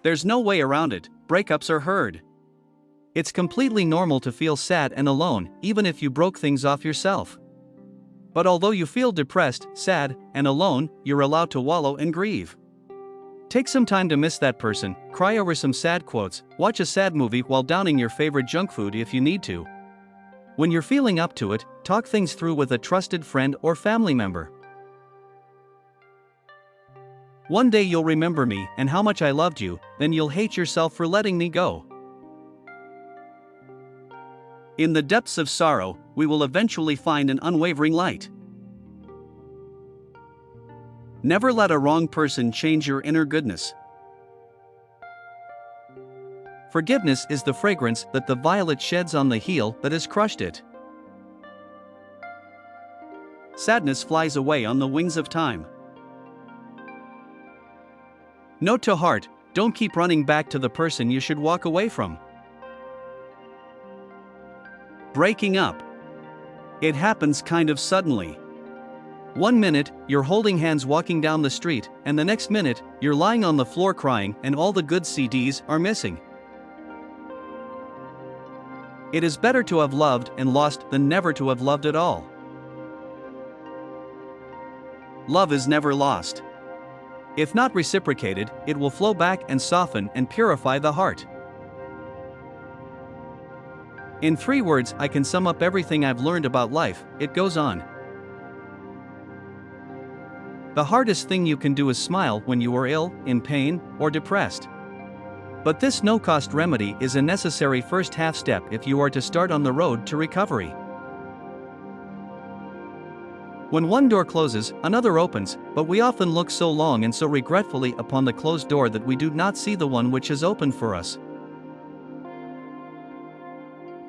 There's no way around it, breakups are hard. It's completely normal to feel sad and alone, even if you broke things off yourself. But although you feel depressed, sad, and alone, you're allowed to wallow and grieve. Take some time to miss that person, cry over some sad quotes, watch a sad movie while downing your favorite junk food if you need to. When you're feeling up to it, talk things through with a trusted friend or family member. One day you'll remember me and how much I loved you, then you'll hate yourself for letting me go. In the depths of sorrow, we will eventually find an unwavering light. Never let a wrong person change your inner goodness. Forgiveness is the fragrance that the violet sheds on the heel that has crushed it. Sadness flies away on the wings of time. Note to heart, don't keep running back to the person you should walk away from. Breaking up. It happens kind of suddenly. One minute, you're holding hands walking down the street, and the next minute, you're lying on the floor crying and all the good CDs are missing. It is better to have loved and lost than never to have loved at all. Love is never lost. If not reciprocated, it will flow back and soften and purify the heart. In 3 words, I can sum up everything I've learned about life. It goes on. The hardest thing you can do is smile when you are ill, in pain, or depressed. But this no-cost remedy is a necessary first half step if you are to start on the road to recovery. When one door closes, another opens, but we often look so long and so regretfully upon the closed door that we do not see the one which has opened for us.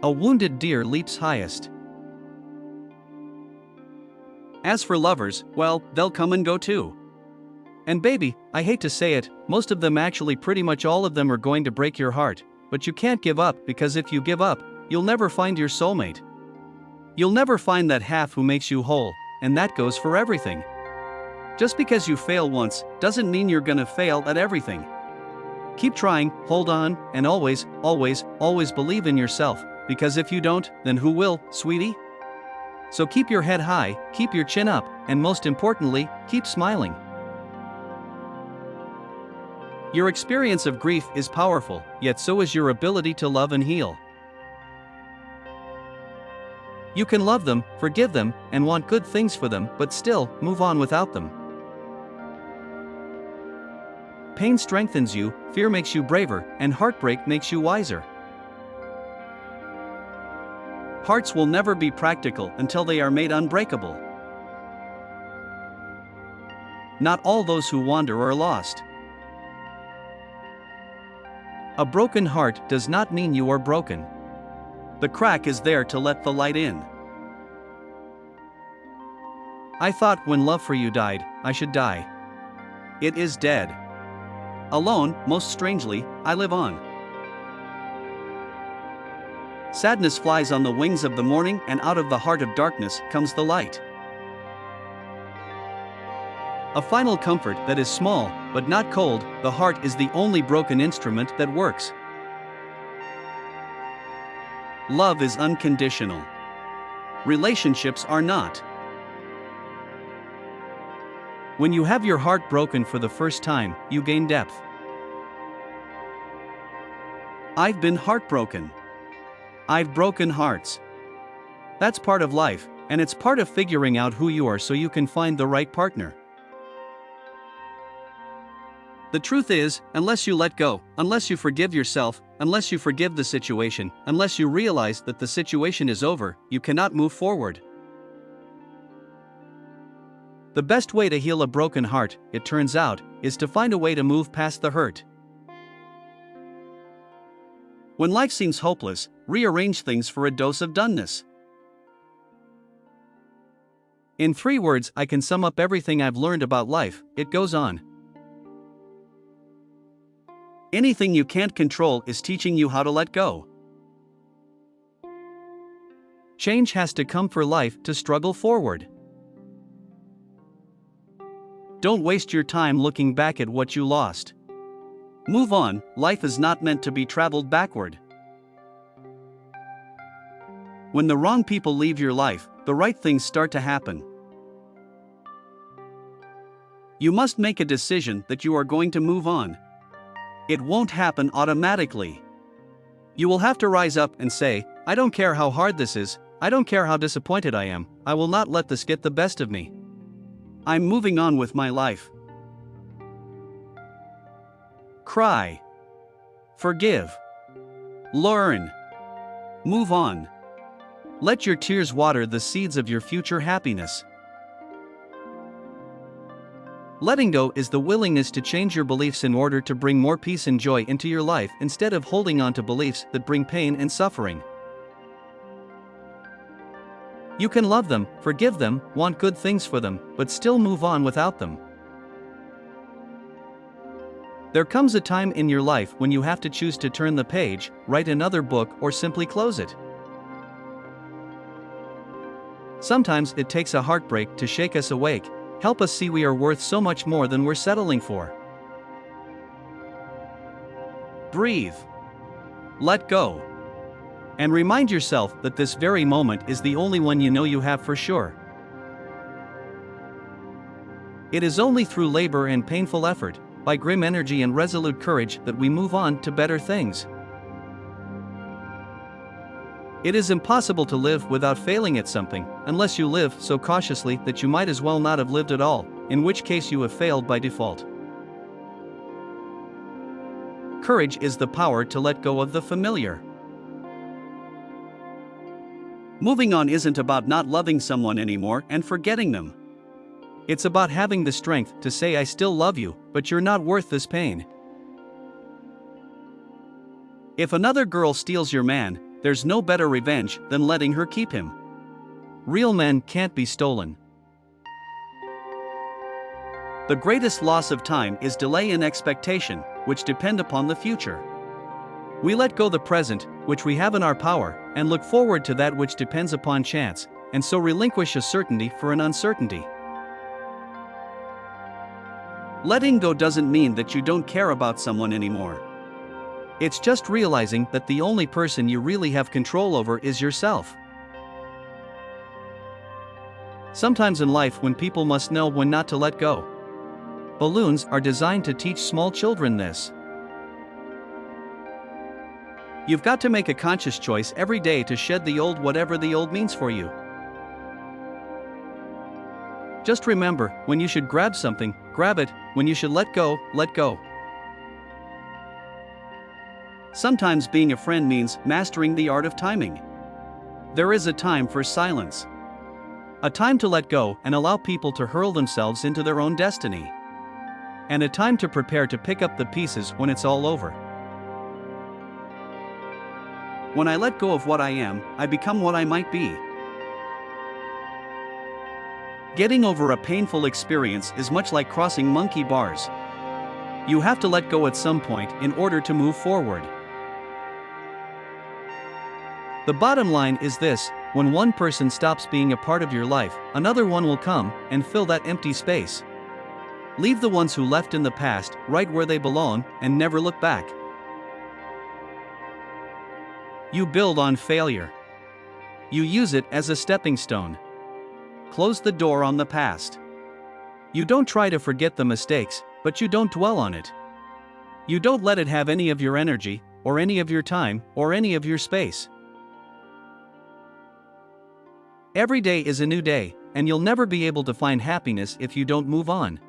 A wounded deer leaps highest. As for lovers, well, they'll come and go too. And baby, I hate to say it, most of them, actually pretty much all of them, are going to break your heart, but you can't give up, because if you give up, you'll never find your soulmate. You'll never find that half who makes you whole, and that goes for everything. Just because you fail once, doesn't mean you're gonna fail at everything. Keep trying, hold on, and always, always, always believe in yourself, because if you don't, then who will, sweetie? So keep your head high, keep your chin up, and most importantly, keep smiling. Your experience of grief is powerful, yet so is your ability to love and heal. You can love them, forgive them, and want good things for them, but still, move on without them. Pain strengthens you, fear makes you braver, and heartbreak makes you wiser. Hearts will never be practical until they are made unbreakable. Not all those who wander are lost. A broken heart does not mean you are broken. The crack is there to let the light in. I thought when love for you died, I should die. It is dead. Alone, most strangely, I live on. Sadness flies on the wings of the morning, and out of the heart of darkness comes the light. A final comfort that is small, but not cold. The heart is the only broken instrument that works. Love is unconditional. Relationships are not. When you have your heart broken for the first time, you gain depth. I've been heartbroken. I've broken hearts. That's part of life, and it's part of figuring out who you are so you can find the right partner. The truth is, unless you let go, unless you forgive yourself, unless you forgive the situation, unless you realize that the situation is over, you cannot move forward. The best way to heal a broken heart, it turns out, is to find a way to move past the hurt. When life seems hopeless, rearrange things for a dose of doneness. In 3 words, I can sum up everything I've learned about life. It goes on. Anything you can't control is teaching you how to let go. Change has to come for life to struggle forward. Don't waste your time looking back at what you lost. Move on, life is not meant to be traveled backward. When the wrong people leave your life, the right things start to happen. You must make a decision that you are going to move on. It won't happen automatically. You will have to rise up and say, I don't care how hard this is, I don't care how disappointed I am, I will not let this get the best of me. I'm moving on with my life. Cry. Forgive. Learn. Move on. Let your tears water the seeds of your future happiness. Letting go is the willingness to change your beliefs in order to bring more peace and joy into your life instead of holding on to beliefs that bring pain and suffering. You can love them, forgive them, want good things for them, but still move on without them. There comes a time in your life when you have to choose to turn the page, write another book, or simply close it. Sometimes it takes a heartbreak to shake us awake, help us see we are worth so much more than we're settling for. Breathe. Let go. And remind yourself that this very moment is the only one you know you have for sure. It is only through labor and painful effort, by grim energy and resolute courage, that we move on to better things. It is impossible to live without failing at something, unless you live so cautiously that you might as well not have lived at all, in which case you have failed by default. Courage is the power to let go of the familiar. Moving on isn't about not loving someone anymore and forgetting them. It's about having the strength to say I still love you, but you're not worth this pain. If another girl steals your man, there's no better revenge than letting her keep him. Real men can't be stolen. The greatest loss of time is delay in expectation, which depend upon the future. We let go the present, which we have in our power, and look forward to that which depends upon chance, and so relinquish a certainty for an uncertainty. Letting go doesn't mean that you don't care about someone anymore. It's just realizing that the only person you really have control over is yourself. Sometimes in life when people must know when not to let go. Balloons are designed to teach small children this. You've got to make a conscious choice every day to shed the old, whatever the old means for you. Just remember, when you should grab something, grab it, when you should let go, let go. Sometimes being a friend means mastering the art of timing. There is a time for silence. A time to let go and allow people to hurl themselves into their own destiny. And a time to prepare to pick up the pieces when it's all over. When I let go of what I am, I become what I might be. Getting over a painful experience is much like crossing monkey bars. You have to let go at some point in order to move forward. The bottom line is this: when one person stops being a part of your life, another one will come and fill that empty space. Leave the ones who left in the past right where they belong and never look back. You build on failure. You use it as a stepping stone. Close the door on the past. You don't try to forget the mistakes, but you don't dwell on it. You don't let it have any of your energy, or any of your time, or any of your space. Every day is a new day, and you'll never be able to find happiness if you don't move on.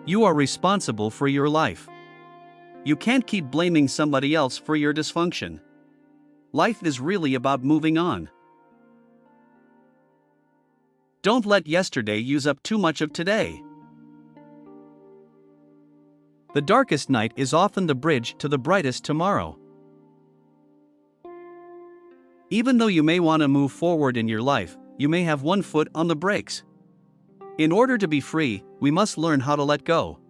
You are responsible for your life. You can't keep blaming somebody else for your dysfunction. Life is really about moving on. Don't let yesterday use up too much of today. The darkest night is often the bridge to the brightest tomorrow. Even though you may want to move forward in your life, you may have one foot on the brakes. In order to be free, we must learn how to let go.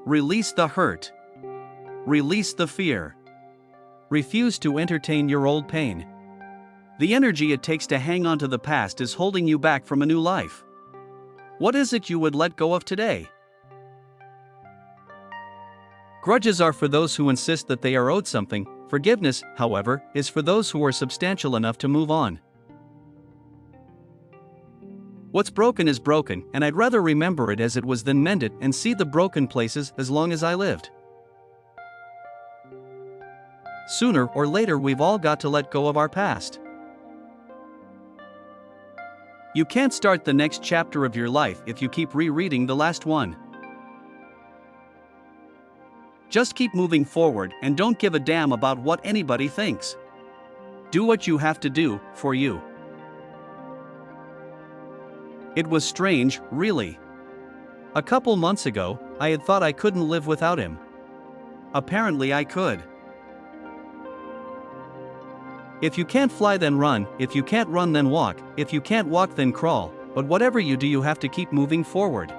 Release the hurt. Release the fear. Refuse to entertain your old pain. The energy it takes to hang on to the past is holding you back from a new life. What is it you would let go of today? Grudges are for those who insist that they are owed something. Forgiveness, however, is for those who are substantial enough to move on. What's broken is broken, and I'd rather remember it as it was than mend it and see the broken places as long as I lived. Sooner or later, we've all got to let go of our past. You can't start the next chapter of your life if you keep rereading the last one. Just keep moving forward and don't give a damn about what anybody thinks. Do what you have to do for you. It was strange, really. A couple months ago, I had thought I couldn't live without him. Apparently I could. If you can't fly, then run. If you can't run, then walk. If you can't walk, then crawl. But whatever you do, you have to keep moving forward.